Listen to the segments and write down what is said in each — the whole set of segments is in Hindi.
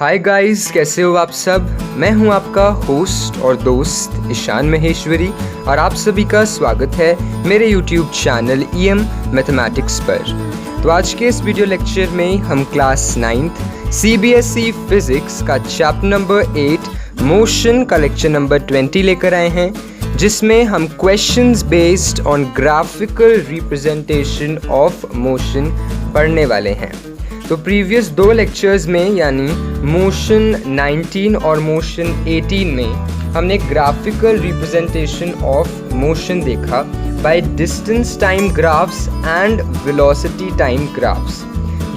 हाय गाइस, कैसे हो आप सब। मैं हूं आपका होस्ट और दोस्त ईशान महेश्वरी और आप सभी का स्वागत है मेरे यूट्यूब चैनल EM मैथमेटिक्स पर। तो आज के इस वीडियो लेक्चर में हम क्लास 9th CBSE फिजिक्स का चैप्टर नंबर 8 मोशन का लेक्चर नंबर 20 लेकर आए हैं, जिसमें हम questions based on graphical representation of motion पढ़ने वाले हैं। तो प्रीवियस दो लेक्चर्स में यानी मोशन 19 और मोशन 18 में हमने ग्राफिकल रिप्रेजेंटेशन ऑफ मोशन देखा by distance time graphs and velocity time graphs.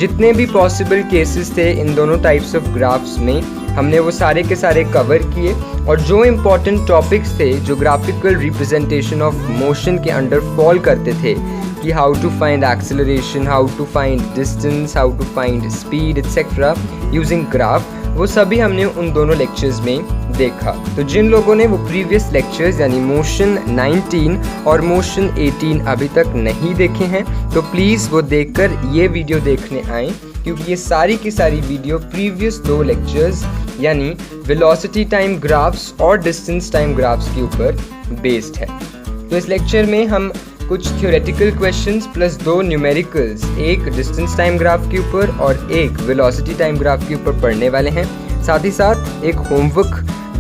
जितने भी पॉसिबल केसेस थे इन दोनों टाइप्स ऑफ ग्राफ्स में हमने वो सारे के सारे कवर किए, और जो इम्पोर्टेंट टॉपिक्स थे जो ग्राफिकल रिप्रेजेंटेशन ऑफ मोशन के अंडर फॉल करते थे कि how to find acceleration, how to find distance, how to find speed etcetera using graph, वो सभी हमने उन दोनों लेक्चर्स में देखा। तो जिन लोगों ने वो प्रीवियस लेक्चर्स यानी मोशन 19 और मोशन 18 अभी तक नहीं देखे हैं तो प्लीज़ वो देखकर ये वीडियो देखने आएँ, क्योंकि ये सारी की सारी वीडियो प्रीवियस दो लेक्चर्स यानी वेलोसिटी टाइम ग्राफ्स और डिस्टेंस टाइम ग्राफ्स के ऊपर बेस्ड है। तो इस लेक्चर में हम कुछ थ्योरेटिकल क्वेश्चंस प्लस दो न्यूमेरिकल्स, एक डिस्टेंस टाइम ग्राफ के ऊपर और एक वेलोसिटी टाइम ग्राफ के ऊपर पढ़ने वाले हैं। साथ ही साथ एक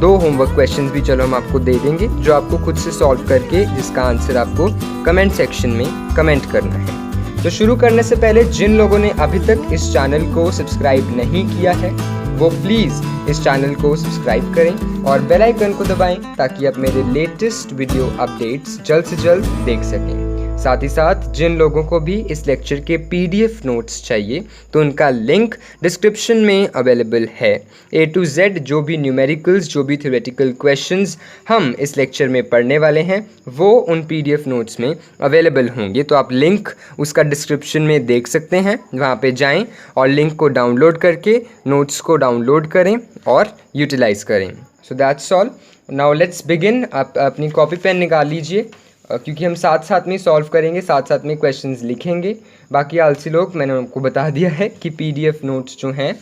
दो होमवर्क क्वेश्चंस भी चलो हम आपको दे देंगे, जो आपको खुद से सॉल्व करके जिसका आंसर आपको कमेंट सेक्शन में कमेंट करना है। तो शुरू करने से पहले जिन लोगों ने अभी तक इस चैनल को सब्सक्राइब नहीं किया है वो प्लीज़ इस चैनल को सब्सक्राइब करें और बेल आइकन को दबाएं ताकि आप मेरे लेटेस्ट वीडियो अपडेट्स जल्द से जल्द देख सकें। साथ ही साथ जिन लोगों को भी इस लेक्चर के PDF नोट्स चाहिए तो उनका लिंक डिस्क्रिप्शन में अवेलेबल है। A to Z जो भी न्यूमेरिकल्स, जो भी थ्योरेटिकल क्वेश्चंस हम इस लेक्चर में पढ़ने वाले हैं वो उन PDF नोट्स में अवेलेबल होंगे। तो आप लिंक उसका डिस्क्रिप्शन में देख सकते हैं, वहाँ पे जाएं और लिंक को डाउनलोड करके नोट्स को डाउनलोड करें और यूटिलाइज़ करें। सो that's all. Now let's begin. आप अपनी कॉपी पेन निकाल लीजिए, क्योंकि हम साथ साथ में सॉल्व करेंगे, साथ साथ में क्वेश्चंस लिखेंगे। बाकी आलसी लोग, मैंने उनको बता दिया है कि PDF नोट्स जो हैं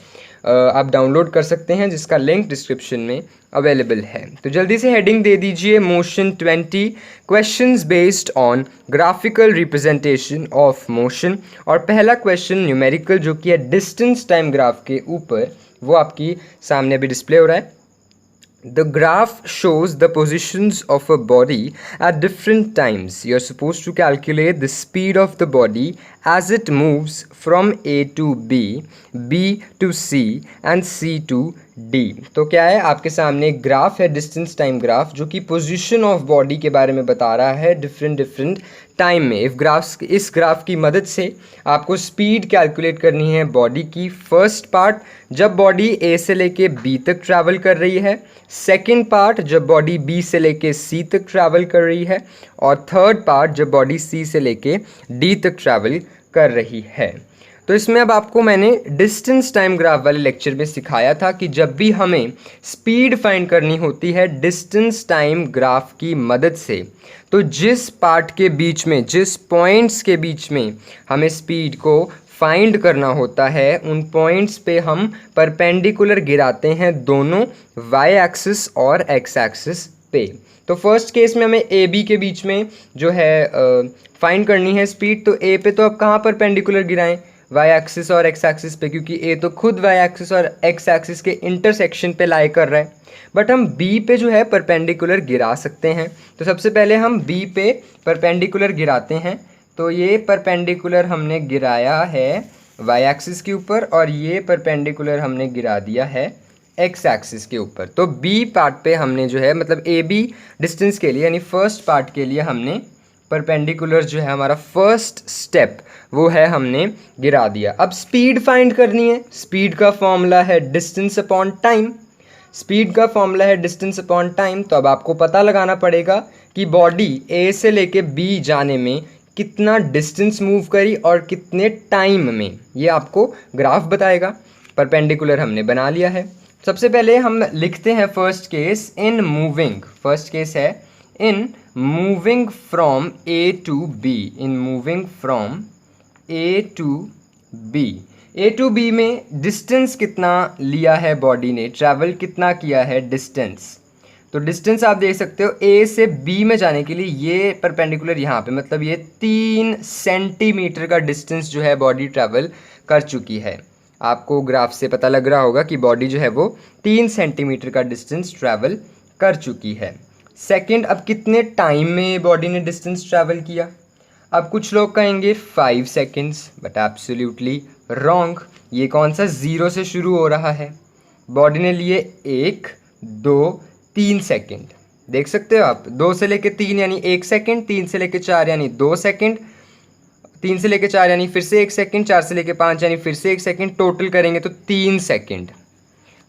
आप डाउनलोड कर सकते हैं, जिसका लिंक डिस्क्रिप्शन में अवेलेबल है। तो जल्दी से हेडिंग दे दीजिए motion 20 questions based on graphical representation of motion. और पहला क्वेश्चन न्यूमेरिकल जो कि है डिस्टेंस टाइम ग्राफ के ऊपर, वो आपकी सामने भी डिस्प्ले हो रहा है। The graph shows the positions of a body at different times. You are supposed to calculate the speed of the body as it moves from A to B, B to C and C to D. तो क्या है, आपके सामने एक ग्राफ है, डिस्टेंस टाइम ग्राफ, जो कि पोजीशन ऑफ बॉडी के बारे में बता रहा है डिफरेंट टाइम में। इस ग्राफ की मदद से आपको स्पीड कैलकुलेट करनी है बॉडी की। फर्स्ट पार्ट जब बॉडी A से लेके B तक ट्रैवल कर रही है, सेकेंड पार्ट जब बॉडी B से लेके C तक ट्रैवल कर रही है, और थर्ड पार्ट जब बॉडी C से लेके D तक ट्रैवल कर रही है। तो इसमें अब आपको मैंने डिस्टेंस टाइम ग्राफ वाले लेक्चर में सिखाया था कि जब भी हमें स्पीड फाइंड करनी होती है डिस्टेंस टाइम ग्राफ की मदद से, तो जिस पार्ट के बीच में, जिस पॉइंट्स के बीच में हमें स्पीड को फाइंड करना होता है, उन पॉइंट्स पे हम परपेंडिकुलर गिराते हैं, दोनों y एक्सिस और x एक्सिस पे। तो फर्स्ट केस में हमें AB के बीच में जो है फाइंड करनी है स्पीड, तो A पे तो अब कहाँ परपेंडिकुलर गिराएं, y एक्सिस और x एक्सिस पे, क्योंकि A तो खुद y एक्सिस और x एक्सिस के इंटरसेक्शन पे लाई कर रहा है। बट हम B पे जो है परपेंडिकुलर गिरा सकते हैं। तो सबसे पहले हम B पे परपेंडिकुलर गिराते हैं। तो ये परपेंडिकुलर हमने गिराया है y एक्सिस के ऊपर, और ये परपेंडिकुलर हमने गिरा दिया है x एक्सिस के ऊपर। तो B पार्ट पे हमने जो है, मतलब AB डिस्टेंस के लिए यानी फर्स्ट पार्ट के लिए हमने परपेंडिकुलर जो है हमारा फर्स्ट स्टेप वो है हमने गिरा दिया। अब स्पीड फाइंड करनी है। स्पीड का फॉर्मूला है डिस्टेंस अपॉन टाइम। स्पीड का फॉर्मूला है डिस्टेंस अपॉन टाइम। तो अब आपको पता लगाना पड़ेगा कि बॉडी A से लेके B जाने में कितना डिस्टेंस मूव करी और कितने टाइम में, ये आपको ग्राफ बताएगा। परपेंडिकुलर हमने बना लिया है। सबसे पहले हम लिखते हैं first case in moving. First case है in moving from A to B, in moving from A to B। A to B में डिस्टेंस कितना लिया है बॉडी ने, ट्रैवल कितना किया है डिस्टेंस। तो डिस्टेंस आप देख सकते हो ए से बी में जाने के लिए ये परपेंडिकुलर यहाँ पे, मतलब ये 3 सेंटीमीटर का डिस्टेंस जो है बॉडी ट्रैवल कर चुकी है। आपको ग्राफ से पता लग रहा होगा कि बॉडी जो है वो 3 सेंटीमीटर का डिस्टेंस ट्रैवल कर चुकी है। सेकंड, अब कितने टाइम में बॉडी ने डिस्टेंस ट्रैवल किया। अब कुछ लोग कहेंगे 5 सेकेंड्स, बट एब्सोल्युटली रॉन्ग। ये कौन सा 0 से शुरू हो रहा है। बॉडी ने लिए 1 2 3 सेकेंड, देख सकते हो आप, 2 से लेके 3 यानी 1 सेकेंड, 3 से लेके 4 यानी 2 सेकेंड, 3 से लेके 4 यानी फिर से 1 सेकेंड, 4 से लेके 5 यानी फिर से 1 सेकेंड, टोटल करेंगे तो 3 सेकेंड।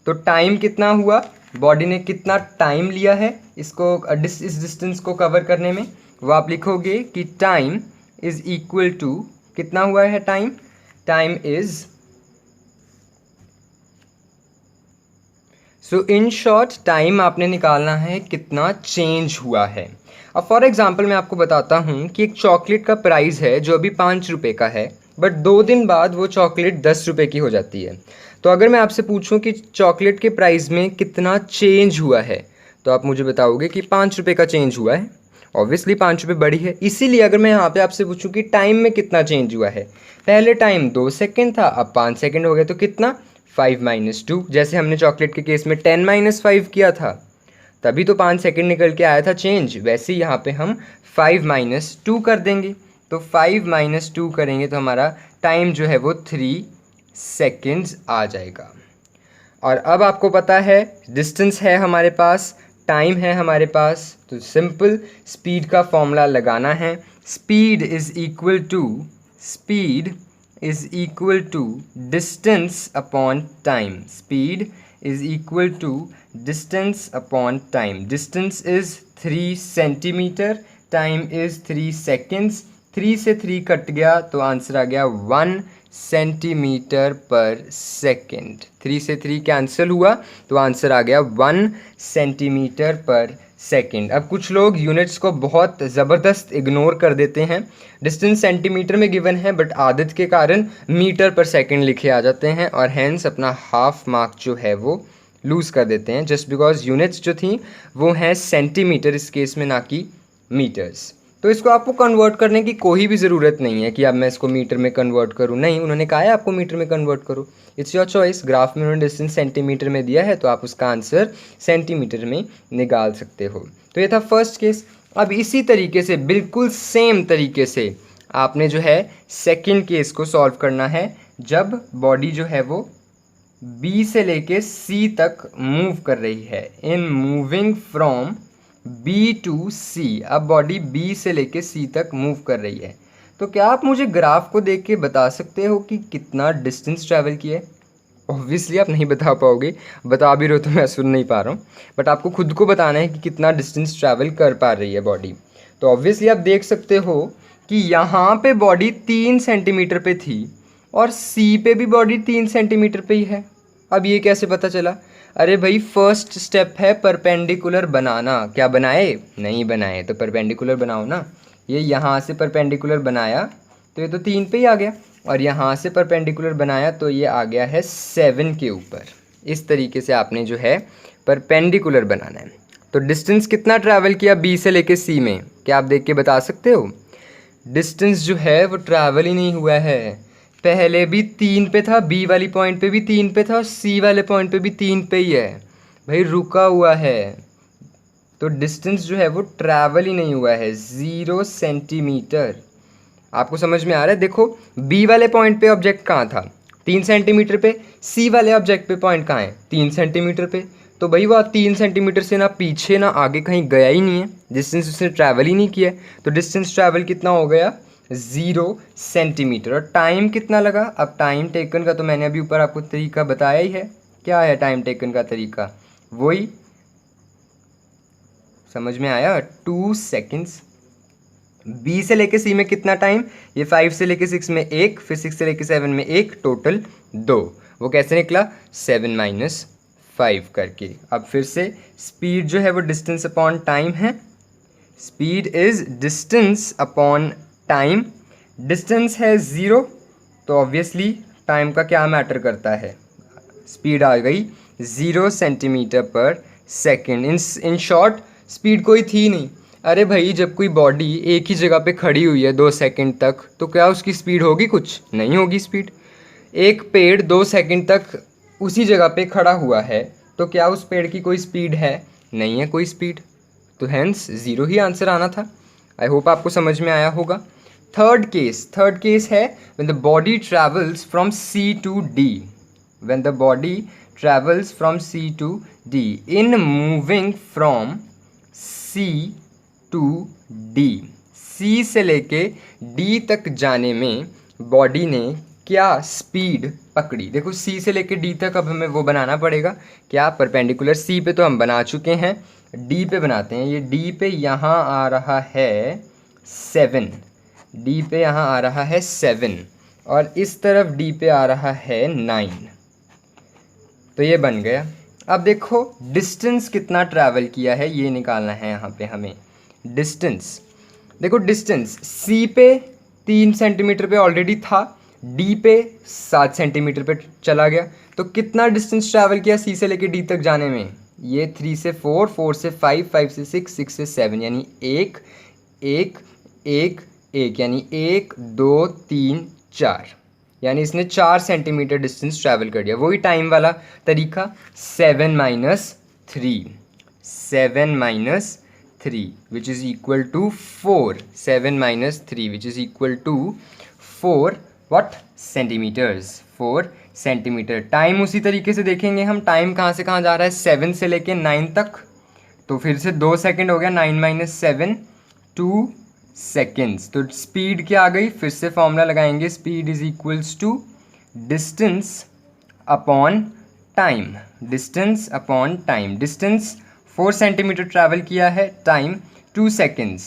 तो टाइम कितना हुआ, बॉडी ने कितना टाइम लिया है इसको इस डिस्टेंस को कवर करने में, वो आप लिखोगे कि टाइम इज इक्वल टू, कितना हुआ है time, time is, so in short time आपने निकालना है कितना चेंज हुआ है। अब फॉर एग्जांपल मैं आपको बताता हूँ कि एक चॉकलेट का प्राइस है जो अभी 5 रुपये का है, बट 2 दिन बाद वो चॉकलेट 10 रुपये की हो जाती है। तो अगर मैं आपसे पूछूं कि चॉकलेट के प्राइस में कितना चेंज हुआ है, तो आप मुझे बताओगे कि 5 रुपये का चेंज हुआ है। ऑब्वियसली 5 रुपये बढ़ी है। इसीलिए अगर मैं यहाँ पे आपसे पूछूं कि टाइम में कितना चेंज हुआ है, पहले टाइम 2 सेकेंड था, अब 5 सेकेंड हो गया, तो कितना 5 - 2। जैसे हमने चॉकलेट के केस में 10 - 5 किया था, तभी तो 5 सेकेंड निकल के आया था चेंज। वैसे ही यहाँ पे हम 5 - 2 कर देंगे, तो 5 - 2 करेंगे तो हमारा टाइम जो है वो 3 सेकेंड्स आ जाएगा। और अब आपको पता है डिस्टेंस है हमारे पास, टाइम है हमारे पास, तो सिंपल स्पीड का फॉर्मूला लगाना है। Speed is equal to distance upon time. Speed is equal to distance upon time. Distance is 3 centimetre, time is 3 seconds. 3 से 3 कट गया तो आंसर आ गया 1 सेंटीमीटर पर सेकेंड। 3 से 3 कैंसिल हुआ तो आंसर आ गया 1 सेंटीमीटर पर सेकेंड। अब कुछ लोग यूनिट्स को बहुत ज़बरदस्त इग्नोर कर देते हैं। डिस्टेंस सेंटीमीटर में गिवन है, बट आदत के कारण मीटर पर सेकेंड लिखे आ जाते हैं और हैंस अपना हाफ मार्क जो है वो लूज़ कर देते हैं, जस्ट बिकॉज यूनिट्स जो थी वो हैं सेंटीमीटर इस केस में, ना कि मीटर्स। तो इसको आपको कन्वर्ट करने की कोई भी ज़रूरत नहीं है कि अब मैं इसको मीटर में कन्वर्ट करूँ, नहीं, उन्होंने कहा है आपको मीटर में कन्वर्ट करो, इट्स योर चॉइस। ग्राफ में उन्होंने डिस्टेंस सेंटीमीटर में दिया है तो आप उसका आंसर सेंटीमीटर में निकाल सकते हो। तो ये था फर्स्ट केस। अब इसी तरीके से, बिल्कुल सेम तरीके से आपने जो है सेकेंड केस को सॉल्व करना है, जब बॉडी जो है वो बी से लेके सी तक मूव कर रही है, in moving from B to C. अब बॉडी बी से लेके सी तक मूव कर रही है, तो क्या आप मुझे ग्राफ को देख के बता सकते हो कि कितना डिस्टेंस ट्रैवल किया है। ऑब्वियसली आप नहीं बता पाओगे, बता भी रहे हो तो मैं सुन नहीं पा रहा हूँ, बट आपको खुद को बताना है कि कितना डिस्टेंस ट्रैवल कर पा रही है बॉडी। तो ऑब्वियसली आप देख सकते हो कि यहाँ पे बॉडी 3 सेंटीमीटर पे थी और सी पे भी बॉडी 3 सेंटीमीटर पे ही है। अब ये कैसे पता चला? अरे भाई, फर्स्ट स्टेप है परपेंडिकुलर बनाना। क्या बनाए? नहीं बनाए, तो परपेंडिकुलर बनाओ ना। ये यहाँ से परपेंडिकुलर बनाया तो ये तो 3 पे ही आ गया, और यहाँ से परपेंडिकुलर बनाया तो ये आ गया है 7 के ऊपर। इस तरीके से आपने जो है परपेंडिकुलर बनाना है। तो डिस्टेंस कितना ट्रैवल किया बी से लेके सी में, क्या आप देख के बता सकते हो? डिस्टेंस जो है वो ट्रैवल ही नहीं हुआ है। पहले भी 3 पे था, बी वाली पॉइंट पे भी 3 पे था, और सी वाले पॉइंट पे भी 3 पे ही है भाई, रुका हुआ है। तो डिस्टेंस जो है वो ट्रैवल ही नहीं हुआ है, 0 सेंटीमीटर। आपको समझ में आ रहा है? देखो, बी वाले पॉइंट पे ऑब्जेक्ट कहाँ था? 3 सेंटीमीटर पे। सी वाले ऑब्जेक्ट पे पॉइंट कहाँ है? 3 सेंटीमीटर पे। तो भाई वो 3 सेंटीमीटर से ना पीछे ना आगे कहीं गया ही नहीं है, डिस्टेंस उसने ट्रैवल ही नहीं किया। तो डिस्टेंस ट्रैवल कितना हो गया? 0 सेंटीमीटर। और टाइम कितना लगा? अब टाइम टेकन का तो मैंने अभी ऊपर आपको तरीका बताया ही है। क्या है टाइम टेकन का तरीका? वही, समझ में आया? 2 सेकेंड्स। बी से लेके सी में कितना टाइम? ये 5 से लेके 6 में 1, फिर 6 से लेके 7 में 1, टोटल 2। वो कैसे निकला? 7 - 5 करके। अब फिर से स्पीड जो है वो डिस्टेंस अपॉन टाइम है। Speed is distance upon time. Distance है 0, तो ऑब्वियसली टाइम का क्या मैटर करता है, स्पीड आ गई 0 centimetre per second. In short speed कोई थी नहीं। अरे भाई जब कोई बॉडी एक ही जगह पे खड़ी हुई है 2 सेकंड तक, तो क्या उसकी स्पीड होगी? कुछ नहीं होगी स्पीड। एक पेड़ 2 सेकंड तक उसी जगह पे खड़ा हुआ है, तो क्या उस पेड़ की कोई स्पीड है? नहीं है कोई स्पीड, तो हेंस 0 ही आंसर आना था। आई होप आपको समझ में आया होगा। थर्ड केस है when the body travels from C to D। when the body travels from C to D, in moving from C to D, C से लेके D तक जाने में बॉडी ने क्या स्पीड पकड़ी? देखो C से लेके D तक अब हमें वो बनाना पड़ेगा, क्या परपेंडिकुलर। C पे तो हम बना चुके हैं, D पे बनाते हैं। ये D पे यहाँ आ रहा है 7, D पे यहाँ आ रहा है 7 और इस तरफ D पे आ रहा है 9, तो ये बन गया। अब देखो डिस्टेंस कितना ट्रैवल किया है ये निकालना है यहाँ पे हमें। डिस्टेंस देखो, डिस्टेंस C पे 3 सेंटीमीटर पे ऑलरेडी था, D पे 7 सेंटीमीटर पे चला गया, तो कितना डिस्टेंस ट्रैवल किया C से लेके D तक जाने में? ये 3 से 4, 4 से 5, 5 से 6, 6 से 7, यानी 1 1 1 1, यानी 1 2 3 4, यानी इसने 4 सेंटीमीटर डिस्टेंस ट्रैवल कर दिया। वही टाइम वाला तरीका 7 - 3, 7 - 3 which is equal to 4, 7 - 3 which is equal to 4 what centimetres, 4 centimetre. Time उसी तरीके से देखेंगे हम, टाइम कहाँ से कहाँ जा रहा है, 7 से लेके 9 तक, तो फिर से 2 सेकेंड हो गया, 9 - 7 2 सेकेंड्स। तो स्पीड क्या आ गई, फिर से फॉर्मूला लगाएंगे, speed is equals to distance upon time, distance upon time. Distance 4 centimetre travel किया है, टाइम 2 सेकेंड्स,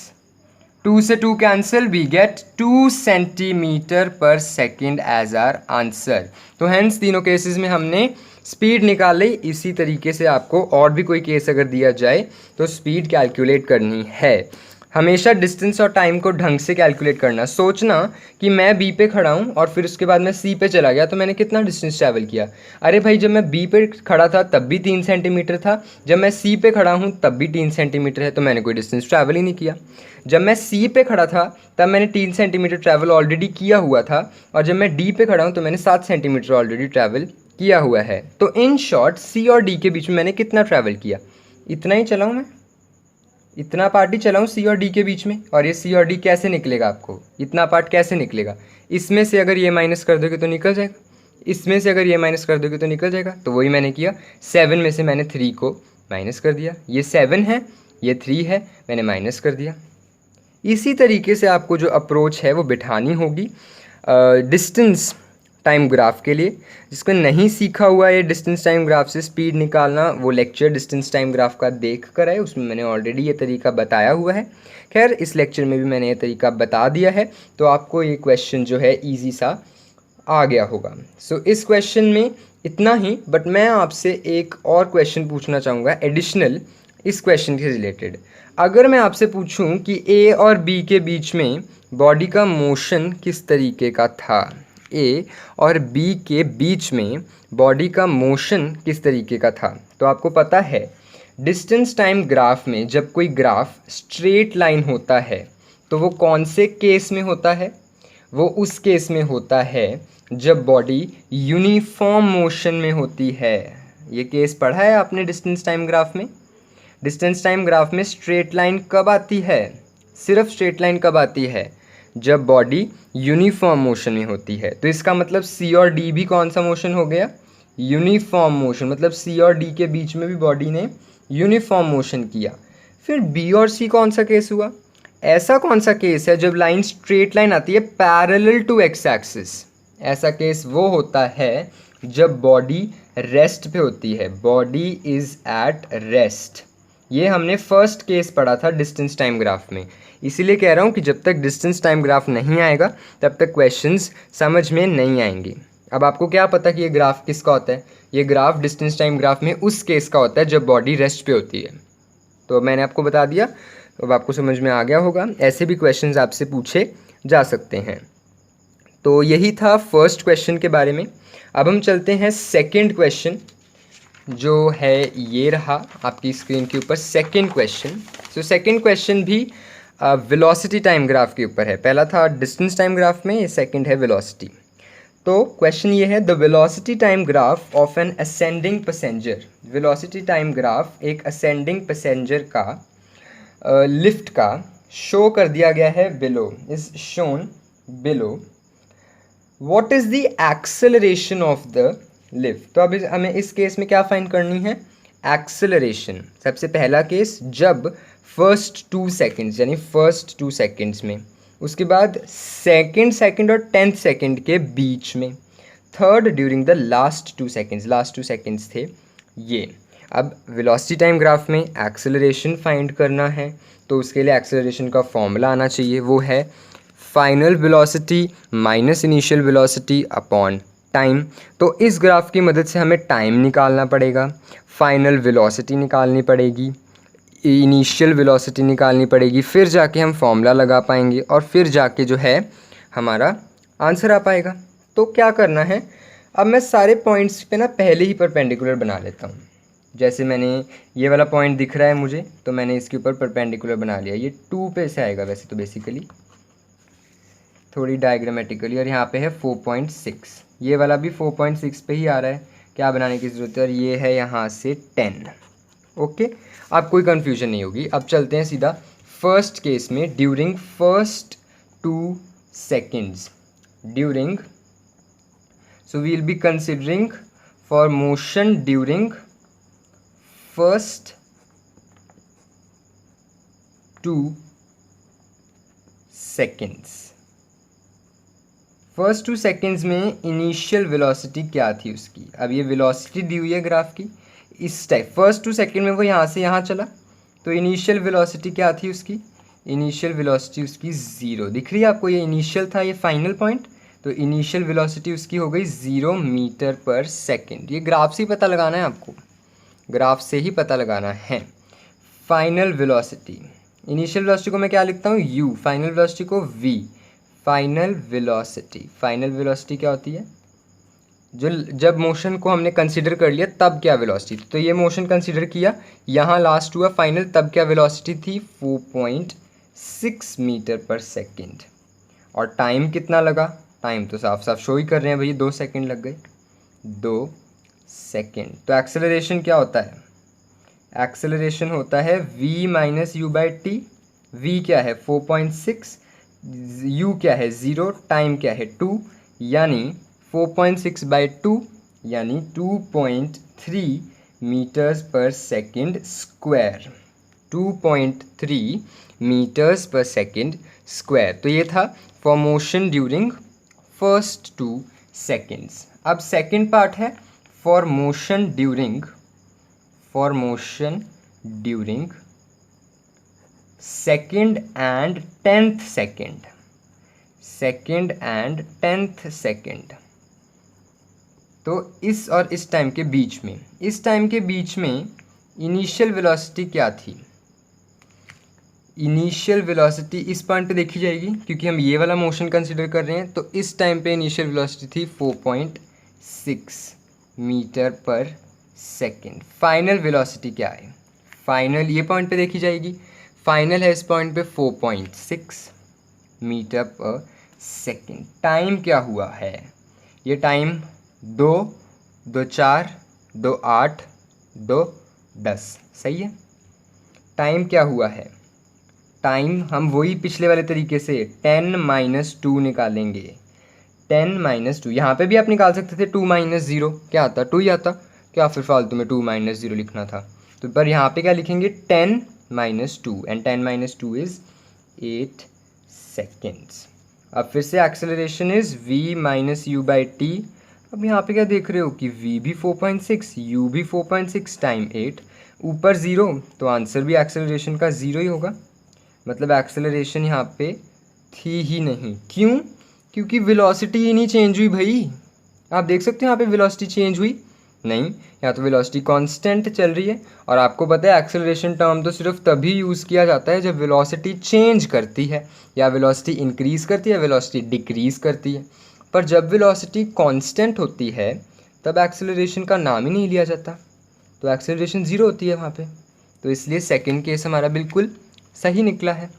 2 से 2 cancel, we get 2 centimetre per second as our answer. तो हेंस तीनों केसेस में हमने स्पीड निकाल ली। इसी तरीके से आपको और भी कोई केस अगर दिया जाए तो स्पीड कैलकुलेट करनी है। हमेशा डिस्टेंस और टाइम को ढंग से कैलकुलेट करना। सोचना कि मैं बी पे खड़ा हूँ और फिर उसके बाद मैं सी पे चला गया, तो मैंने कितना डिस्टेंस ट्रैवल किया? अरे भाई जब मैं बी पे खड़ा था तब भी 3 सेंटीमीटर था, जब मैं सी पे खड़ा हूँ तब भी 3 सेंटीमीटर है, तो मैंने कोई डिस्टेंस ट्रैवल ही नहीं किया। जब मैं सी पे खड़ा था तब मैंने 3 सेंटीमीटर ट्रैवल ऑलरेडी किया हुआ था, और जब मैं डी पे खड़ा हूँ तो मैंने 7 सेंटीमीटर ऑलरेडी ट्रैवल किया हुआ है। तो इन शॉर्ट सी और डी के बीच में मैंने कितना ट्रैवल किया? इतना ही चलाऊँ मैं, इतना पार्ट ही चलाऊँ सी और डी के बीच में। और ये सी और डी कैसे निकलेगा आपको, इतना पार्ट कैसे निकलेगा? इसमें से अगर ये माइनस कर दोगे तो निकल जाएगा, इसमें से अगर ये माइनस कर दोगे तो निकल जाएगा। तो वही मैंने किया, 7 में से मैंने 3 को माइनस कर दिया। ये 7 है, ये 3 है, मैंने माइनस कर दिया। इसी तरीके से आपको जो अप्रोच है वो बिठानी होगी डिस्टेंस टाइम ग्राफ के लिए। जिसको नहीं सीखा हुआ है डिस्टेंस टाइम ग्राफ से स्पीड निकालना, वो लेक्चर डिस्टेंस टाइम ग्राफ का देख कर आए, उसमें मैंने ऑलरेडी ये तरीका बताया हुआ है। खैर इस लेक्चर में भी मैंने ये तरीका बता दिया है, तो आपको ये क्वेश्चन जो है ईजी सा आ गया होगा। सो इस क्वेश्चन में इतना ही, बट मैं आपसे एक और क्वेश्चन पूछना चाहूँगा एडिशनल इस क्वेश्चन के रिलेटेड। अगर मैं आपसे पूछूं कि ए और बी के बीच में बॉडी का मोशन किस तरीके का था, ए और बी के बीच में बॉडी का मोशन किस तरीके का था, तो आपको पता है डिस्टेंस टाइम ग्राफ में जब कोई ग्राफ स्ट्रेट लाइन होता है तो वो कौन से केस में होता है? वो उस केस में होता है जब बॉडी यूनिफॉर्म मोशन में होती है। ये केस पढ़ा है आपने डिस्टेंस टाइम ग्राफ में। डिस्टेंस टाइम ग्राफ में स्ट्रेट लाइन कब आती है? सिर्फ स्ट्रेट लाइन कब आती है? जब बॉडी यूनिफॉर्म मोशन में होती है। तो इसका मतलब सी और डी भी कौन सा मोशन हो गया? Uniform motion. मतलब सी और डी के बीच में भी बॉडी ने यूनिफॉर्म मोशन किया। फिर बी और सी कौन सा केस हुआ? ऐसा कौन सा केस है जब लाइन स्ट्रेट लाइन आती है पैरेलल टू एक्स एक्सिस? ऐसा केस वो होता है जब बॉडी रेस्ट पे होती है, बॉडी इज एट रेस्ट। ये हमने फर्स्ट केस पढ़ा था डिस्टेंस टाइम ग्राफ में। इसीलिए कह रहा हूँ कि जब तक डिस्टेंस टाइम ग्राफ नहीं आएगा तब तक क्वेश्चंस समझ में नहीं आएंगे। अब आपको क्या पता कि ये ग्राफ किसका होता है? ये ग्राफ डिस्टेंस टाइम ग्राफ में उस केस का होता है जब बॉडी रेस्ट पे होती है। तो मैंने आपको बता दिया, तो अब आपको समझ में आ गया होगा। ऐसे भी क्वेश्चंस आपसे पूछे जा सकते हैं। तो यही था फर्स्ट क्वेश्चन के बारे में। अब हम चलते हैं सेकंड क्वेश्चन, जो है ये रहा आपकी स्क्रीन के ऊपर second question. So second question भी वेलोसिटी टाइम ग्राफ के ऊपर है। पहला था डिस्टेंस टाइम ग्राफ में, ये सेकंड है वेलोसिटी। तो क्वेश्चन ये है, the velocity time graph of N ascending passenger. Velocity time graph एक असेंडिंग पैसेंजर का लिफ्ट का शो कर दिया गया है below, is shown below. What is the acceleration of the lift. तो अब हमें इस केस में क्या फाइंड करनी है, एक्सेलरेशन। सबसे पहला केस जब फर्स्ट 2 सेकेंड्स यानी फर्स्ट 2 सेकेंड्स में, उसके बाद सेकेंड सेकेंड और 10th सेकेंड के बीच में, third during the last 2 seconds, last 2 seconds थे ये। अब वेलोसिटी टाइम ग्राफ में एक्सेलरेशन फाइंड करना है, तो उसके लिए एक्सेलरेशन का फॉर्मूला आना चाहिए, वो है final velocity minus initial velocity upon time. तो इस ग्राफ की मदद से हमें टाइम निकालना पड़ेगा, फाइनल वेलोसिटी निकालनी पड़ेगी, इनिशियल वेलोसिटी निकालनी पड़ेगी, फिर जाके हम फॉर्मूला लगा पाएंगे और फिर जाके जो है हमारा आंसर आ पाएगा। तो क्या करना है, अब मैं सारे पॉइंट्स पे ना पहले ही परपेंडिकुलर बना लेता हूँ। जैसे मैंने ये वाला पॉइंट दिख रहा है मुझे, तो मैंने इसके ऊपर परपेंडिकुलर बना लिया। ये 2 पे से आएगा वैसे तो बेसिकली, थोड़ी डायग्रामेटिकली, और यहाँ पे है 4.6, ये वाला भी 4.6 पे ही आ रहा है, क्या बनाने की ज़रूरत है, और ये है यहाँ से 10। ओके, अब कोई कन्फ्यूजन नहीं होगी। अब चलते हैं सीधा फर्स्ट केस में, during first 2 seconds, during, so we will be considering for motion during first 2 seconds. First 2 seconds में इनिशियल वेलोसिटी क्या थी उसकी। अब ये वेलोसिटी दी हुई है ग्राफ की, इस टाइप फर्स्ट 2 सेकेंड में वो यहाँ से यहाँ चला, तो इनिशियल वेलोसिटी क्या थी उसकी, इनिशियल वेलोसिटी उसकी 0 दिख रही है आपको, ये इनिशियल था, ये फाइनल पॉइंट, तो इनिशियल वेलोसिटी उसकी हो गई 0 मीटर पर सेकेंड। ये ग्राफ से ही पता लगाना है आपको, ग्राफ से ही पता लगाना है। फाइनल वेलोसिटी, इनिशियल वेलोसिटी को मैं क्या लिखता हूँ, u, फाइनल वेलोसिटी को v। Final velocity, final velocity क्या होती है, जो जब मोशन को हमने कंसीडर कर लिया तब क्या वेलोसिटी थी। तो ये मोशन कंसीडर किया, यहाँ लास्ट हुआ फाइनल, तब क्या वेलोसिटी थी, 4.6 मीटर पर सेकेंड। और टाइम कितना लगा, टाइम तो साफ साफ शो ही कर रहे हैं भैया, 2 सेकेंड लग गए, 2 सेकेंड। तो एक्सेलरेशन क्या होता है, एक्सेलरेशन होता है v minus u by T. v क्या है 4.6, u क्या है 0, टाइम क्या है 2, यानी 4.6 बाई 2 यानी 2.3 मीटर्स पर सेकेंड स्क्वायर, 2.3 मीटर्स पर सेकेंड स्क्वायर। तो ये था for motion during first 2 seconds. अब सेकेंड पार्ट है for motion during, for motion during second and 10th second, second and 10th second. तो इस और इस टाइम के बीच में, इस टाइम के बीच में इनिशियल वेलोसिटी क्या थी, इनिशियल वेलोसिटी इस पॉइंट पे देखी जाएगी, क्योंकि हम ये वाला मोशन कंसीडर कर रहे हैं। तो इस टाइम पे इनिशियल वेलोसिटी थी 4.6 metre per second. Final velocity क्या है, फाइनल ये पॉइंट पे देखी जाएगी, फाइनल है इस पॉइंट पे 4.6 मीटर पर सेकेंड। टाइम क्या हुआ है, ये टाइम 2, 2 4, 2 8, 2 10, सही है। टाइम क्या हुआ है, टाइम हम वही पिछले वाले तरीके से 10 - 2 निकालेंगे, 10 - 2। यहाँ पे भी आप निकाल सकते थे 2 - 0, क्या आता 2 ही आता, क्या फिर फालतू में 2 - 0 लिखना था। तो पर यहाँ पे क्या लिखेंगे 10 - 2, एंड 10 - 2 इज़ 8 सेकेंड्स। अब फिर से acceleration is v minus u by T. अब यहाँ पे क्या देख रहे हो कि v भी 4.6, u भी 4.6, टाइम 8, ऊपर 0, तो आंसर भी एक्सेलरेशन का 0 ही होगा। मतलब एक्सेलरेशन यहाँ पे थी ही नहीं। क्यों, क्योंकि वेलोसिटी ही नहीं चेंज हुई भाई। आप देख सकते हो यहाँ पे वेलोसिटी चेंज हुई नहीं, यहाँ तो वेलोसिटी कांस्टेंट चल रही है। और आपको पता है एक्सेलरेशन टर्म तो सिर्फ तभी यूज़ किया जाता है जब वेलोसिटी चेंज करती है, या वेलोसिटी इंक्रीज़ करती है, वेलोसिटी डिक्रीज़ करती है। पर जब वेलोसिटी कांस्टेंट होती है तब एक्सेलरेशन का नाम ही नहीं लिया जाता, तो एक्सेलरेशन ज़ीरो होती है वहाँ पे। तो इसलिए सेकंड केस हमारा बिल्कुल सही निकला है।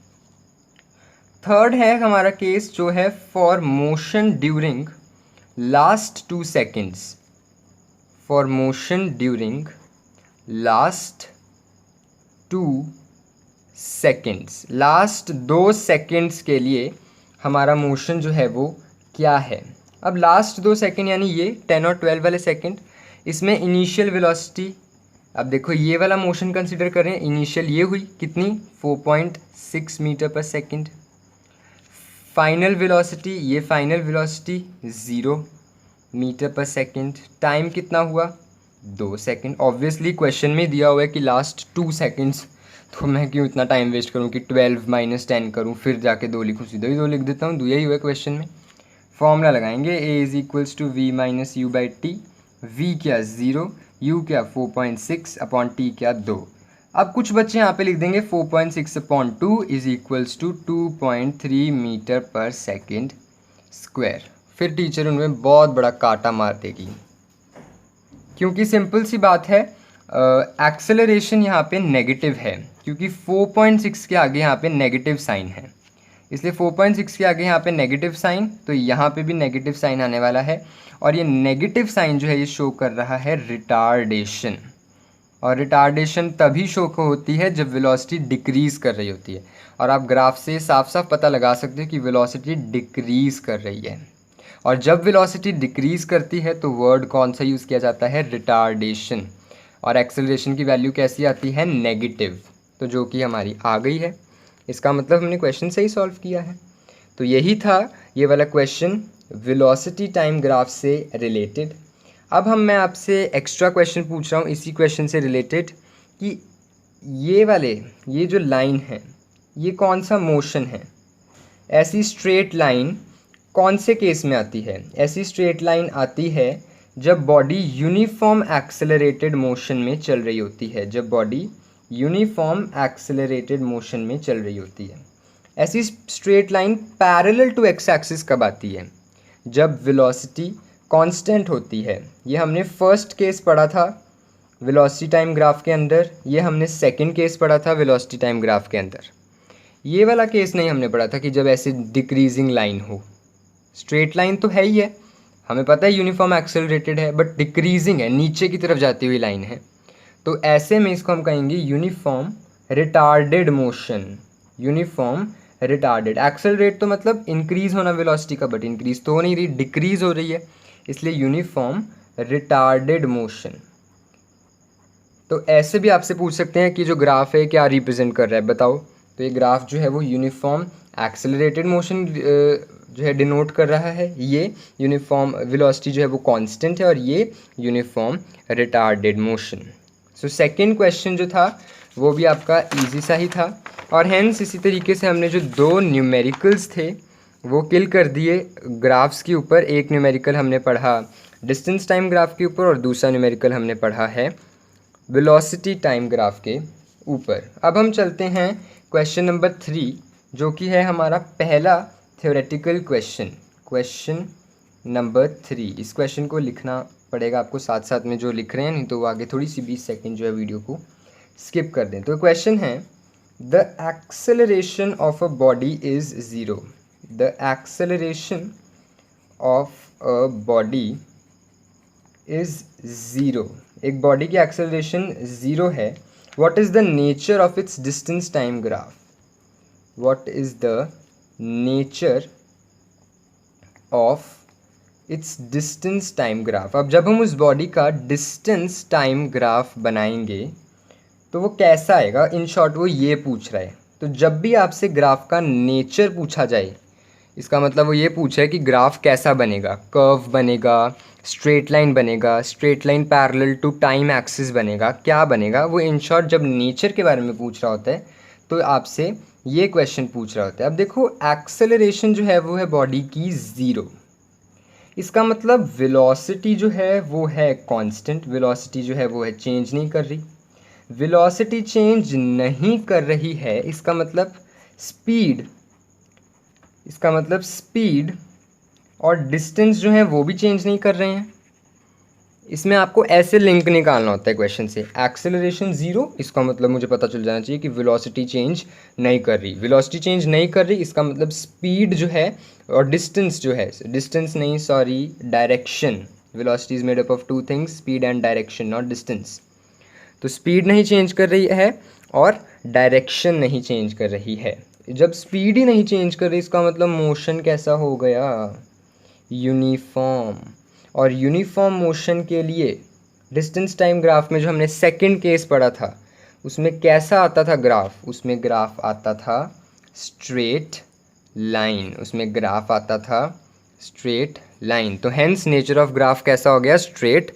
थर्ड है हमारा केस जो है for motion during last 2 seconds. For motion during last 2 seconds, last 2 seconds के लिए हमारा मोशन जो है वो क्या है। अब लास्ट 2 सेकेंड यानी ये 10 और 12 वाले सेकेंड, इसमें इनिशियल वेलोसिटी, अब देखो ये वाला मोशन कंसिडर करें, इनिशियल ये हुई कितनी 4.6 metre per second. Final velocity, ये final velocity 0 metre per second. Time कितना हुआ 2 सेकेंड। ऑब्वियसली क्वेश्चन में दिया हुआ है कि लास्ट 2 सेकेंड्स, तो मैं क्यों इतना टाइम वेस्ट करूं कि 12 माइनस 10 करूं फिर जाके 2 लिखूं, सीधा ही 2 लिख देता हूं, 2 यही हुआ है क्वेश्चन में। फॉर्मूला लगाएंगे, a is equals to v minus u by t. V क्या 0, u क्या 4.6 अपॉन टी क्या 2। अब कुछ बच्चे यहाँ पे लिख देंगे 4.6 upon 2 is equals to 2.3 metre per second square. फिर टीचर उनमें बहुत बड़ा कांटा मार देगी, क्योंकि सिंपल सी बात है, एक्सेलरेशन यहाँ पे नेगेटिव है, क्योंकि 4.6 के आगे यहाँ पे नेगेटिव साइन है, इसलिए 4.6 के आगे यहाँ पे नेगेटिव साइन, तो यहाँ पे भी नेगेटिव साइन आने वाला है। और ये नेगेटिव साइन जो है ये शो कर रहा है रिटार्डेशन, और रिटार्डेशन तभी शो होती है जब वेलोसिटी डिक्रीज कर रही होती है। और आप ग्राफ से साफ साफ पता लगा सकते हो कि वेलोसिटी डिक्रीज कर रही है, और जब वेलोसिटी डिक्रीज करती है तो वर्ड कौन सा यूज़ किया जाता है, रिटार्डेशन। और एक्सेलरेशन की वैल्यू कैसी आती है, नेगेटिव, तो जो कि हमारी आ गई है। इसका मतलब हमने क्वेश्चन सही सॉल्व किया है। तो यही था ये वाला क्वेश्चन वेलोसिटी टाइम ग्राफ से रिलेटेड। अब मैं आपसे एक्स्ट्रा क्वेश्चन पूछ रहा हूँ इसी क्वेश्चन से रिलेटेड कि ये जो लाइन है ये कौन सा मोशन है। ऐसी स्ट्रेट लाइन कौन से केस में आती है, ऐसी स्ट्रेट लाइन आती है जब बॉडी यूनिफॉर्म एक्सेलरेटेड मोशन में चल रही होती है, जब बॉडी यूनिफॉर्म एक्सेलरेटेड मोशन में चल रही होती है। ऐसी straight line parallel to x axis कब आती है, जब वेलोसिटी कांस्टेंट होती है। ये हमने फर्स्ट केस पढ़ा था वेलोसिटी टाइम ग्राफ के अंदर, ये हमने सेकंड केस पढ़ा था वेलोसिटी टाइम ग्राफ के अंदर। ये वाला केस नहीं हमने पढ़ा था कि जब ऐसे डिक्रीजिंग लाइन हो। स्ट्रेट लाइन तो है ही है, हमें पता है यूनिफॉर्म एक्सेलरेटेड है, बट डिक्रीजिंग है, नीचे की तरफ जाती हुई लाइन है, तो ऐसे में इसको हम कहेंगे uniform retarded motion. Uniform retarded, accelerate तो मतलब इंक्रीज होना वेलोसिटी का, बट इंक्रीज तो हो नहीं रही, डिक्रीज हो रही है, इसलिए यूनिफॉर्म रिटार्डेड मोशन। तो ऐसे भी आपसे पूछ सकते हैं कि जो ग्राफ है क्या रिप्रेजेंट कर रहा है, बताओ। तो ये ग्राफ जो है वो यूनिफॉर्म एक्सेलरेटेड मोशन जो है डिनोट कर रहा है, ये यूनिफॉर्म वेलोसिटी जो है वो कांस्टेंट है, और ये uniform retarded motion. So second question जो था वो भी आपका इजी सा ही था, और हेंस इसी तरीके से हमने जो 2 न्यूमेरिकल्स थे वो किल कर दिए ग्राफ्स के ऊपर। एक न्यूमेरिकल हमने पढ़ा डिस्टेंस टाइम ग्राफ के ऊपर, और दूसरा न्यूमेरिकल हमने पढ़ा है वेलोसिटी टाइम ग्राफ के ऊपर। अब हम चलते हैं क्वेश्चन नंबर 3, जो कि है हमारा पहला थ्योरेटिकल क्वेश्चन, क्वेश्चन नंबर 3। इस क्वेश्चन को लिखना पड़ेगा आपको साथ साथ में जो लिख रहे हैं, नहीं तो वो आगे थोड़ी सी 20 सेकेंड जो है वीडियो को स्किप कर दें। तो क्वेश्चन है the acceleration of a body is 0। The acceleration of a body is 0। एक बॉडी की एक्सेलरेशन 0 है। What is the nature of its distance time graph. What is the nature of its distance time graph. अब जब हम उस बॉडी का डिस्टेंस टाइम ग्राफ बनाएंगे तो वो कैसा आएगा, इन शॉर्ट वो ये पूछ रहा है। तो जब भी आपसे ग्राफ का नेचर पूछा जाए, इसका मतलब वो ये पूछ रहा है कि ग्राफ कैसा बनेगा, कर्व बनेगा, स्ट्रेट लाइन बनेगा, straight line parallel to time axis बनेगा, क्या बनेगा, वो इन शॉर्ट जब नेचर के बारे में पूछ रहा होता है तो आपसे ये क्वेश्चन पूछ रहा होता है। अब देखो एक्सेलरेशन जो है वो है बॉडी की 0, इसका मतलब वेलोसिटी जो है वो है कांस्टेंट, वेलोसिटी जो है वो है चेंज नहीं कर रही। वेलोसिटी चेंज नहीं कर रही है, इसका मतलब स्पीड और डिस्टेंस जो है वो भी चेंज नहीं कर रहे हैं। इसमें आपको ऐसे लिंक निकालना होता है क्वेश्चन से, एक्सेलरेशन 0, इसका मतलब मुझे पता चल जाना चाहिए कि वेलोसिटी चेंज नहीं कर रही। वेलोसिटी चेंज नहीं कर रही इसका मतलब स्पीड जो है और डिस्टेंस जो है, डिस्टेंस नहीं sorry direction, velocity is made up of two things, speed and direction, not distance. तो स्पीड नहीं चेंज कर रही है और डायरेक्शन नहीं चेंज कर रही है। जब स्पीड ही नहीं चेंज कर रही इसका मतलब मोशन कैसा हो गया, यूनिफॉर्म। और यूनिफॉर्म मोशन के लिए डिस्टेंस टाइम ग्राफ में जो हमने सेकंड केस पढ़ा था उसमें कैसा आता था ग्राफ, उसमें ग्राफ आता था स्ट्रेट लाइन, उसमें ग्राफ आता था स्ट्रेट लाइन। तो हेंस नेचर ऑफ ग्राफ कैसा हो गया, स्ट्रेट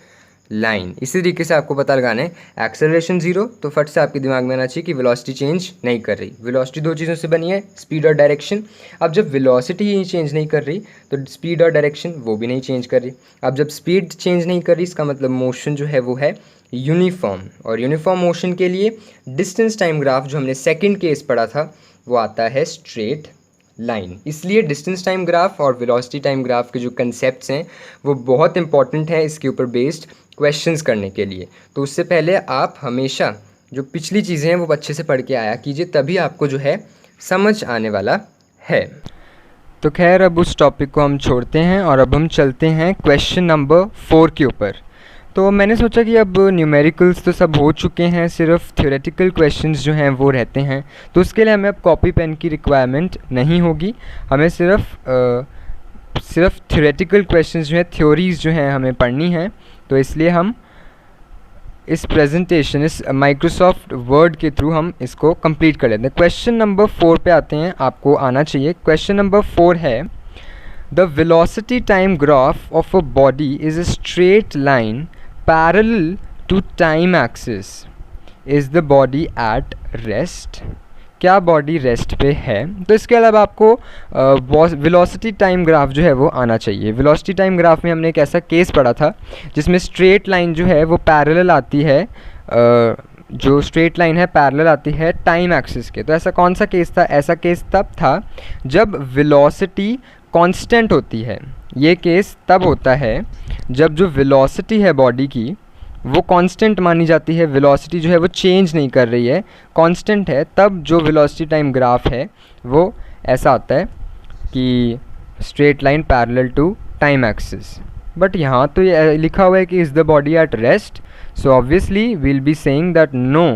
लाइन। इसी तरीके से आपको पता लगाना है एक्सेलरेशन 0, तो फट से आपके दिमाग में आना चाहिए कि वेलोसिटी चेंज नहीं कर रही। वेलोसिटी दो चीज़ों से बनी है, स्पीड और डायरेक्शन। अब जब वेलोसिटी ही चेंज नहीं कर रही तो स्पीड और डायरेक्शन वो भी नहीं चेंज कर रही। अब जब स्पीड चेंज नहीं कर रही इसका मतलब मोशन जो है वो है यूनिफॉर्म। और यूनिफॉर्म मोशन के लिए डिस्टेंस टाइम ग्राफ जो हमने सेकेंड केस पढ़ा था वो आता है स्ट्रेट लाइन। इसलिए डिस्टेंस टाइम ग्राफ और वेलोसिटी टाइम ग्राफ के जो कंसेप्ट्स हैं वो बहुत इंपॉर्टेंट हैं इसके ऊपर बेस्ड क्वेश्चंस करने के लिए। तो उससे पहले आप हमेशा जो पिछली चीज़ें हैं वो अच्छे से पढ़ के आया कीजिए, तभी आपको जो है समझ आने वाला है। तो खैर अब उस टॉपिक को हम छोड़ते हैं और अब हम चलते हैं क्वेश्चन नंबर 4 के ऊपर। तो मैंने सोचा कि अब न्यूमेरिकल्स तो सब हो चुके हैं, सिर्फ थ्योरेटिकल क्वेश्चंस जो हैं वो रहते हैं। तो उसके लिए हमें अब कॉपी पेन की रिक्वायरमेंट नहीं होगी, हमें सिर्फ थ्योरेटिकल क्वेश्चंस जो हैं, थ्योरीज़ जो हैं हमें पढ़नी हैं। तो इसलिए हम इस प्रेजेंटेशन, इस माइक्रोसॉफ्ट वर्ड के थ्रू हम इसको कंप्लीट कर लेते हैं। क्वेश्चन नंबर 4 पे आते हैं, आपको आना चाहिए। क्वेश्चन नंबर 4 है, the velocity time graph of a body is a straight line parallel to time axis. Is the body at rest? क्या बॉडी रेस्ट पे है? तो इसके अलावा आपको वेलोसिटी टाइम ग्राफ जो है वो आना चाहिए। वेलोसिटी टाइम ग्राफ में हमने एक ऐसा केस पढ़ा था जिसमें स्ट्रेट लाइन जो है वो पैरेलल आती है, जो स्ट्रेट लाइन है पैरेलल आती है टाइम एक्सिस के। तो ऐसा कौन सा केस था? ऐसा केस तब था जब वेलोसिटी कांस्टेंट होती है। ये केस तब होता है जब जो वेलोसिटी है बॉडी की वो कांस्टेंट मानी जाती है, वेलोसिटी जो है वो चेंज नहीं कर रही है, कांस्टेंट है, तब जो वेलोसिटी टाइम ग्राफ है वो ऐसा आता है कि straight line parallel to time axis. But यहाँ तो ये लिखा हुआ है कि is the body at rest, so obviously we'll be saying that no,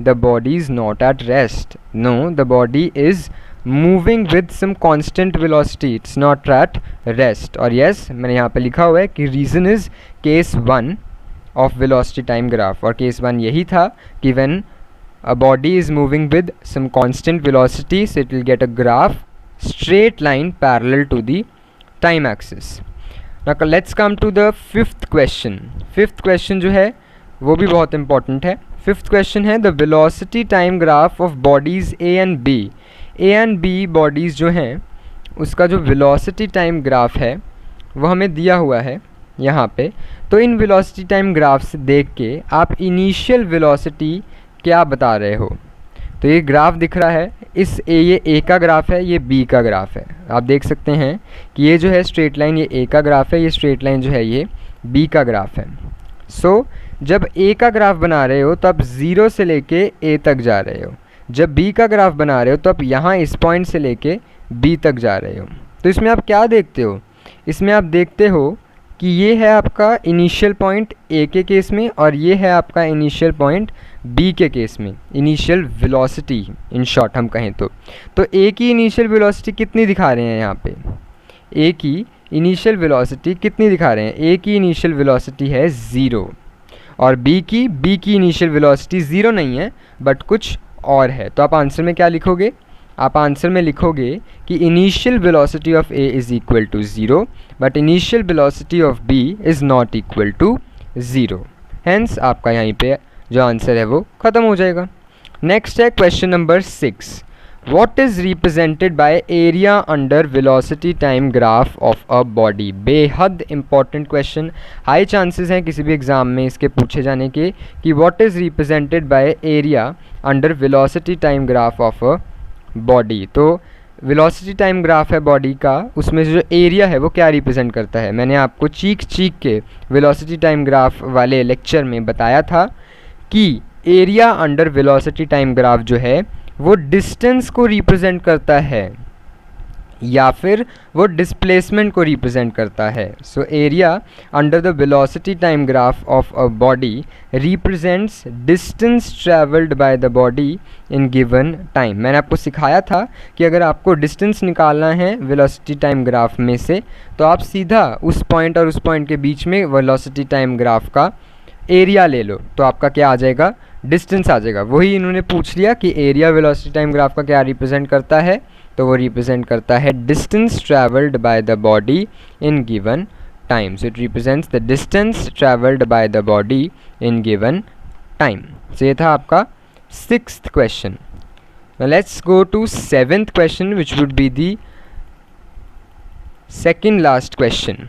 the body is not at rest, no the body is moving with some constant velocity, it's not at rest। और yes, मैंने यहाँ पे लिखा हुआ है कि reason is case 1 of velocity time graph, और case 1 यही था कि when a body is moving with some constant velocity, so it will get a graph straight line parallel to the time axis। Now let's come to the fifth question। fifth question जो है वो भी बहुत important है। fifth question है, the velocity time graph of bodies A and B। A and B bodies जो हैं उसका जो वेलोसिटी टाइम ग्राफ है वो हमें दिया हुआ है यहाँ पे। तो इन वेलोसिटी टाइम ग्राफ से देख के आप इनिशियल वेलोसिटी क्या बता रहे हो? तो ये ग्राफ दिख रहा है, ये ए का ग्राफ है, ये बी का ग्राफ है। आप देख सकते हैं कि ये जो है स्ट्रेट लाइन ये ए का ग्राफ है, ये स्ट्रेट लाइन जो है ये बी का ग्राफ है। सो जब ए का ग्राफ बना रहे हो तो आप 0 से लेके ए तक जा रहे हो, जब बी का ग्राफ बना रहे हो तो आप यहाँ इस पॉइंट से लेके बी तक जा रहे हो। तो इसमें आप क्या देखते हो? इसमें आप देखते हो कि ये है आपका इनिशियल पॉइंट ए के केस में और ये है आपका इनिशियल पॉइंट बी के केस में, इनिशियल वेलोसिटी इन शॉर्ट हम कहें तो ए की इनिशियल वेलोसिटी कितनी दिखा रहे हैं यहाँ पे? ए की इनिशियल वेलोसिटी कितनी दिखा रहे हैं? ए की इनिशियल वेलोसिटी है 0 और बी की इनिशियल वेलोसिटी 0 नहीं है बट कुछ और है। तो आप आंसर में क्या लिखोगे? आप आंसर में लिखोगे कि initial velocity of A is equal to 0 but initial velocity of B is not equal to 0। Hence आपका यहीं पे जो आंसर है वो ख़त्म हो जाएगा। नेक्स्ट है question number 6। What is represented by area under velocity time graph of a body? बेहद इंपॉर्टेंट क्वेश्चन, हाई चांसेस हैं किसी भी एग्ज़ाम में इसके पूछे जाने के कि what is represented by area under velocity time graph of a body. तो वेलोसिटी टाइम ग्राफ है बॉडी का, उसमें जो एरिया है वो क्या रिप्रेजेंट करता है। मैंने आपको चीख के वेलोसिटी टाइम ग्राफ वाले लेक्चर में बताया था कि area under velocity time graph जो है वो डिस्टेंस को रिप्रेजेंट करता है या फिर वो डिस्प्लेसमेंट को रिप्रेजेंट करता है। So area under the velocity time graph of a body represents distance travelled by the body in given time. मैंने आपको सिखाया था कि अगर आपको डिस्टेंस निकालना है वेलोसिटी टाइम ग्राफ में से तो आप सीधा उस पॉइंट और उस पॉइंट के बीच में वेलोसिटी टाइम ग्राफ का एरिया ले लो, तो आपका क्या आ जाएगा, डिस्टेंस आ जाएगा। वही इन्होंने पूछ लिया कि एरिया वेलोसिटी टाइम ग्राफ का क्या रिप्रेजेंट करता है, तो वो रिप्रेजेंट करता है distance travelled by the body in given time. So it represents the distance travelled by the body in given time. So ये था आपका 6th question. Let's go to 7th question which would be the second last question.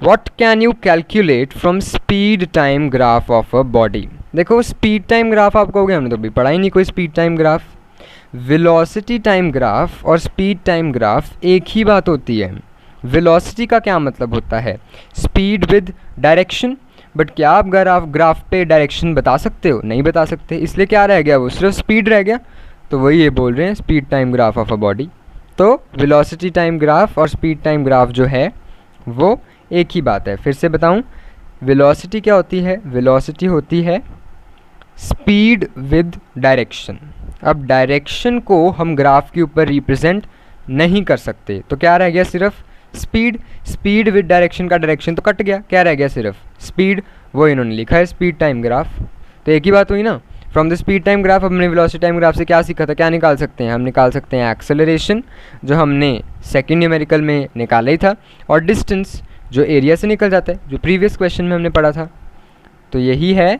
What can you calculate from speed time graph of a body? देखो स्पीड टाइम ग्राफ आपको हो गया, हमने तो अभी पढ़ा ही नहीं कोई speed time graph. Velocity time graph और स्पीड टाइम ग्राफ एक ही बात होती है। वेलोसिटी का क्या मतलब होता है, स्पीड विद डायरेक्शन, बट क्या आप ग्राफ पे डायरेक्शन बता सकते हो, नहीं बता सकते, इसलिए क्या रह गया, वो सिर्फ स्पीड रह गया। तो वही ये बोल रहे हैं speed time graph of a body. तो वेलोसिटी टाइम ग्राफ और स्पीड टाइम ग्राफ जो है वो एक ही बात है। फिर से बताऊं, वेलोसिटी क्या होती है, वेलोसिटी होती है स्पीड विद डायरेक्शन। अब डायरेक्शन को हम ग्राफ के ऊपर रिप्रेजेंट नहीं कर सकते, तो क्या रह गया, सिर्फ स्पीड। स्पीड विद डायरेक्शन का डायरेक्शन तो कट गया, क्या रह गया, सिर्फ स्पीड। वो इन्होंने लिखा है स्पीड टाइम ग्राफ। तो एक ही बात हुई ना। From the speed time graph हमने वेलोसिटी टाइम ग्राफ से क्या सीखा था, क्या निकाल सकते हैं, हम निकाल सकते हैं एक्सेलरेशन जो हमने सेकेंड न्यूमेरिकल में निकाला ही था, और डिस्टेंस जो एरिया से निकल जाता है, जो प्रीवियस क्वेश्चन में हमने पढ़ा था। तो यही है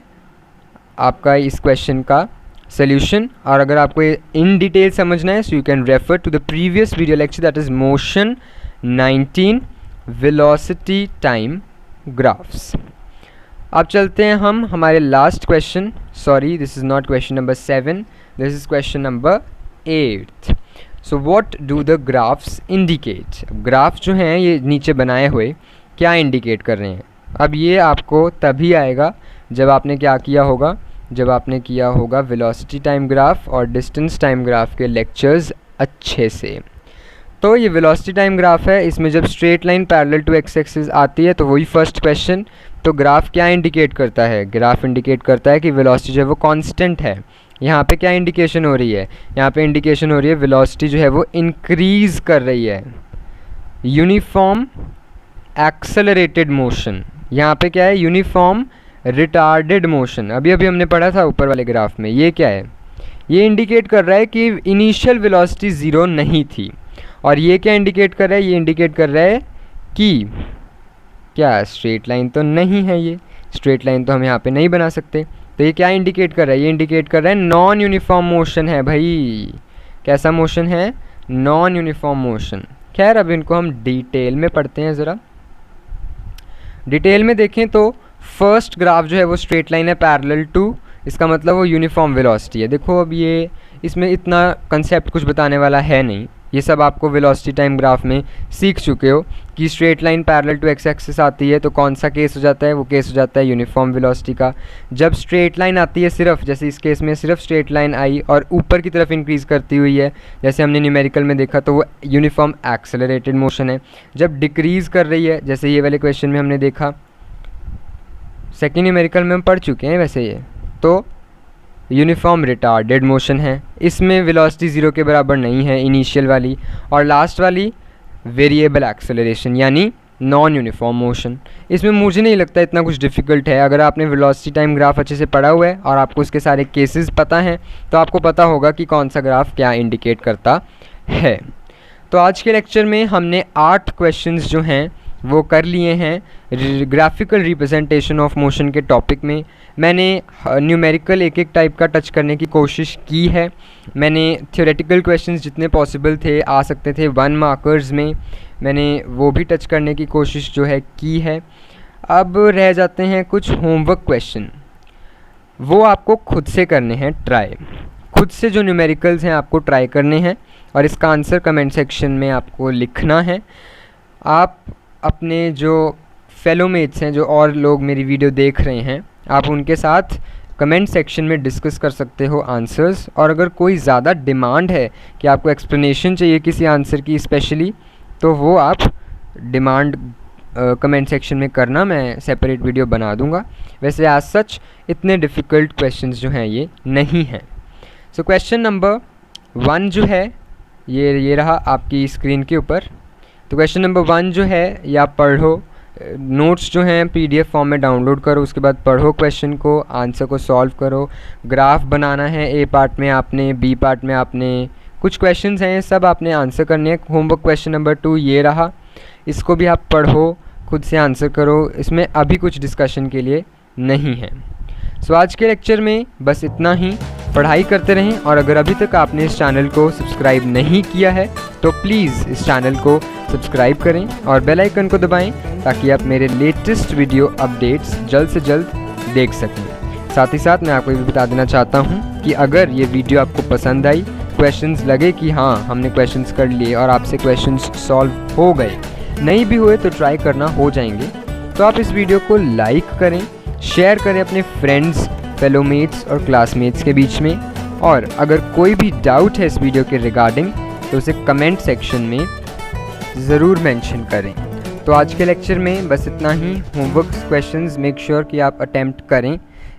आपका इस क्वेश्चन का सॉल्यूशन। और अगर आपको इन डिटेल समझना है so you can refer to the previous video lecture that is motion 19 velocity time graphs. अब चलते हैं हम हमारे last question, sorry this is not question number 7, this is question number 8। So what do the graphs indicate. Graph जो हैं ये नीचे बनाए हुए क्या इंडिकेट कर रहे हैं। अब ये आपको तभी आएगा जब आपने क्या किया होगा, जब आपने किया होगा वेलोसिटी टाइम ग्राफ और डिस्टेंस टाइम ग्राफ के लेक्चर्स अच्छे से। तो ये वेलोसिटी टाइम ग्राफ है, इसमें जब straight line parallel to x axis आती है तो वही फर्स्ट क्वेश्चन। तो ग्राफ क्या इंडिकेट करता है, ग्राफ इंडिकेट करता है कि वेलोसिटी जो है वो कांस्टेंट है। यहाँ पे क्या इंडिकेशन हो रही है, यहाँ पे इंडिकेशन हो रही है वेलोसिटी जो है वो इंक्रीज़ कर रही है, यूनिफॉर्म एक्सेलरेटेड मोशन। यहाँ पे क्या है, यूनिफॉर्म रिटार्डेड मोशन। अभी हमने पढ़ा था ऊपर वाले ग्राफ में। ये क्या है, ये इंडिकेट कर रहा है कि इनिशियल वेलोसिटी ज़ीरो नहीं थी। और ये क्या इंडिकेट कर रहा है, ये इंडिकेट कर रहा है कि क्या स्ट्रेट लाइन तो नहीं है, ये स्ट्रेट लाइन तो हम यहाँ पे नहीं बना सकते। तो ये क्या इंडिकेट कर रहा है, ये इंडिकेट कर रहा है नॉन यूनिफॉर्म मोशन है भाई। कैसा मोशन है, नॉन यूनिफॉर्म मोशन। खैर अब इनको हम डिटेल में पढ़ते हैं ज़रा। डिटेल में देखें तो फर्स्ट ग्राफ जो है वो स्ट्रेट लाइन है पैरेलल टू, इसका मतलब वो यूनिफॉर्म वेलोसिटी है। देखो अब ये इसमें इतना कंसेप्ट कुछ बताने वाला है नहीं, ये सब आपको वेलोसिटी टाइम ग्राफ में सीख चुके हो कि straight line parallel to x axis आती है तो कौन सा केस हो जाता है, वो केस हो जाता है यूनिफॉर्म वेलोसिटी का। जब स्ट्रेट लाइन आती है सिर्फ, जैसे इस केस में सिर्फ स्ट्रेट लाइन आई और ऊपर की तरफ इंक्रीज़ करती हुई है जैसे हमने न्यूमेरिकल में देखा, तो वो यूनिफॉर्म एक्सेलरेटेड मोशन है। जब डिक्रीज़ कर रही है जैसे ये वाले क्वेश्चन में हमने देखा, सेकेंड न्यूमेरिकल में हम पढ़ चुके हैं वैसे ये, तो यूनिफॉर्म रिटार्डेड मोशन है। इसमें वेलोसिटी ज़ीरो के बराबर नहीं है इनिशियल वाली, और लास्ट वाली वेरिएबल एक्सेलरेशन यानी नॉन यूनिफॉर्म मोशन। इसमें मुझे नहीं लगता इतना कुछ डिफ़िकल्ट है। अगर आपने वेलोसिटी टाइम ग्राफ अच्छे से पढ़ा हुआ है और आपको उसके सारे केसेस पता हैं तो आपको पता होगा कि कौन सा ग्राफ क्या इंडिकेट करता है। तो आज के लेक्चर में हमने 8 क्वेश्चंस जो हैं वो कर लिए हैं ग्राफिकल रिप्रेजेंटेशन ऑफ मोशन के टॉपिक में। मैंने न्यूमेरिकल एक एक टाइप का टच करने की कोशिश की है। मैंने थ्योरेटिकल क्वेश्चंस जितने पॉसिबल थे आ सकते थे 1 मार्कर्स में, मैंने वो भी टच करने की कोशिश जो है की है। अब रह जाते हैं कुछ होमवर्क क्वेश्चन, वो आपको खुद से करने हैं ट्राई। खुद से जो न्यूमेरिकल्स हैं आपको ट्राई करने हैं और इसका आंसर कमेंट सेक्शन में आपको लिखना है। आप अपने जो फेलो मेट्स हैं, जो और लोग मेरी वीडियो देख रहे हैं, आप उनके साथ कमेंट सेक्शन में डिस्कस कर सकते हो आंसर्स। और अगर कोई ज़्यादा डिमांड है कि आपको एक्सप्लेनेशन चाहिए किसी आंसर की स्पेशली, तो वो आप डिमांड कमेंट सेक्शन में करना, मैं सेपरेट वीडियो बना दूंगा। वैसे एज सच इतने डिफ़िकल्ट क्वेश्चंस जो हैं ये नहीं हैं। सो क्वेश्चन नंबर 1 जो है ये रहा आपकी स्क्रीन के ऊपर। तो क्वेश्चन नंबर 1 जो है ये आप पढ़ो, नोट्स जो हैं PDF फॉर्म में डाउनलोड करो, उसके बाद पढ़ो क्वेश्चन को, आंसर को सॉल्व करो। ग्राफ बनाना है A पार्ट में आपने, B पार्ट में आपने, कुछ क्वेश्चंस हैं सब आपने आंसर करने हैं। होमवर्क क्वेश्चन नंबर 2 ये रहा, इसको भी आप पढ़ो, खुद से आंसर करो, इसमें अभी कुछ डिस्कशन के लिए नहीं है। सो आज के लेक्चर में बस इतना ही। पढ़ाई करते रहें, और अगर अभी तक आपने इस चैनल को सब्सक्राइब नहीं किया है तो प्लीज़ इस चैनल को सब्सक्राइब करें और बेल आइकन को दबाएं, ताकि आप मेरे लेटेस्ट वीडियो अपडेट्स जल्द से जल्द देख सकें। साथ ही साथ मैं आपको ये भी बता देना चाहता हूँ कि अगर ये वीडियो आपको पसंद आई, क्वेश्चंस लगे कि हाँ हमने क्वेश्चंस कर लिए और आपसे क्वेश्चंस सॉल्व हो गए, नहीं भी हुए तो ट्राई करना हो जाएंगे, तो आप इस वीडियो को लाइक करें, शेयर करें अपने फ्रेंड्स, फेलोमेट्स और क्लासमेट्स के बीच में। और अगर कोई भी डाउट है इस वीडियो के रिगार्डिंग तो उसे कमेंट सेक्शन में ज़रूर मेंशन करें। तो आज के लेक्चर में बस इतना ही। होमवर्क क्वेश्चंस मेक श्योर कि आप अटेम्प्ट करें।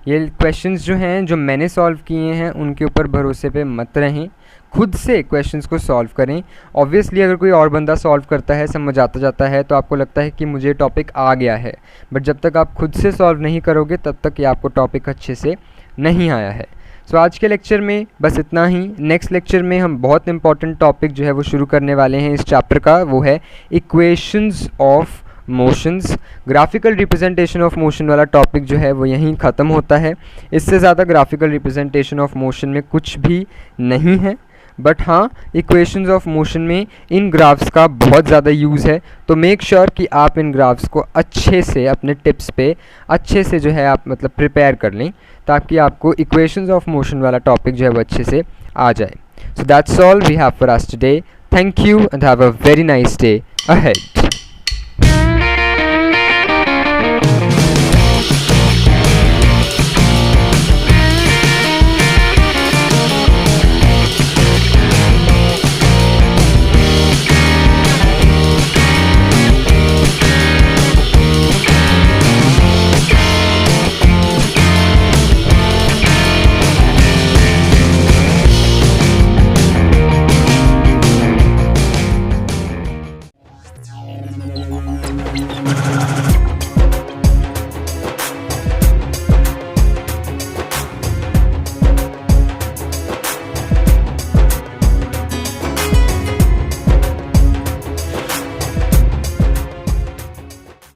ये क्वेश्चंस जो हैं जो मैंने सॉल्व किए हैं उनके ऊपर भरोसे पे मत रहें, खुद से क्वेश्चंस को सॉल्व करें। ऑब्वियसली अगर कोई और बंदा सॉल्व करता है, समझ आता जाता है, तो आपको लगता है कि मुझे टॉपिक आ गया है, बट जब तक आप खुद से सॉल्व नहीं करोगे तब तक ये आपको टॉपिक अच्छे से नहीं आया है। सो आज के लेक्चर में बस इतना ही। नेक्स्ट लेक्चर में हम बहुत इंपॉर्टेंट टॉपिक जो है वो शुरू करने वाले हैं इस चैप्टर का, वो है equations of motions. Graphical representation of motion वाला टॉपिक जो है वो यहीं ख़त्म होता है। इससे ज़्यादा ग्राफिकल रिप्रेजेंटेशन ऑफ मोशन में कुछ भी नहीं है, बट हाँ इक्वेशंस ऑफ मोशन में इन ग्राफ्स का बहुत ज़्यादा यूज़ है। तो मेक श्योर कि आप इन ग्राफ्स को अच्छे से अपने टिप्स पे अच्छे से जो है आप मतलब प्रिपेयर कर लें, ताकि आपको इक्वेशंस ऑफ मोशन वाला टॉपिक जो है वो अच्छे से आ जाए। So that's all we have for us today. Thank you and have a very nice day ahead.